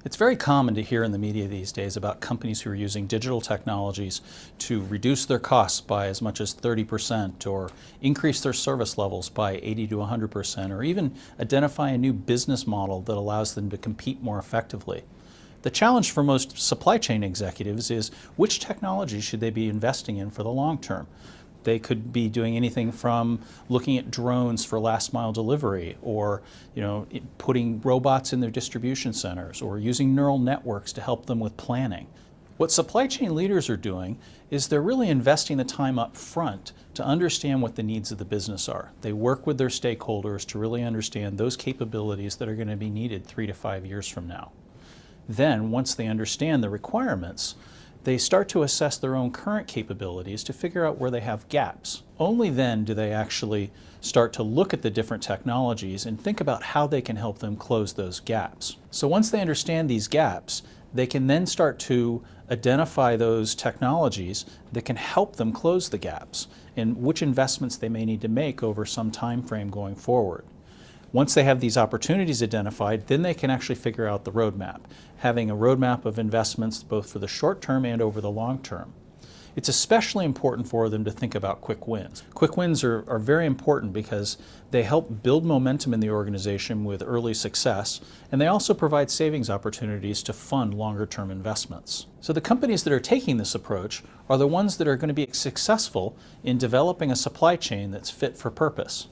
It's very common to hear in the media these days about companies who are using digital technologies to reduce their costs by as much as 30% or increase their service levels by 80 to 100% or even identify a new business model that allows them to compete more effectively. The challenge for most supply chain executives is which technology should they be investing in for the long term? They could be doing anything from looking at drones for last mile delivery or putting robots in their distribution centers or using neural networks to help them with planning. What supply chain leaders are doing is they're really investing the time up front to understand what the needs of the business are. They work with their stakeholders to really understand those capabilities that are going to be needed 3 to 5 years from now. Then, once they understand the requirements, they start to assess their own current capabilities to figure out where they have gaps. Only then do they actually start to look at the different technologies and think about how they can help them close those gaps. So once they understand these gaps, they can then start to identify those technologies that can help them close the gaps and which investments they may need to make over some time frame going forward. Once they have these opportunities identified, then they can actually figure out the roadmap, having a roadmap of investments both for the short term and over the long term. It's especially important for them to think about quick wins. Quick wins are very important because they help build momentum in the organization with early success, and they also provide savings opportunities to fund longer term investments. So the companies that are taking this approach are the ones that are going to be successful in developing a supply chain that's fit for purpose.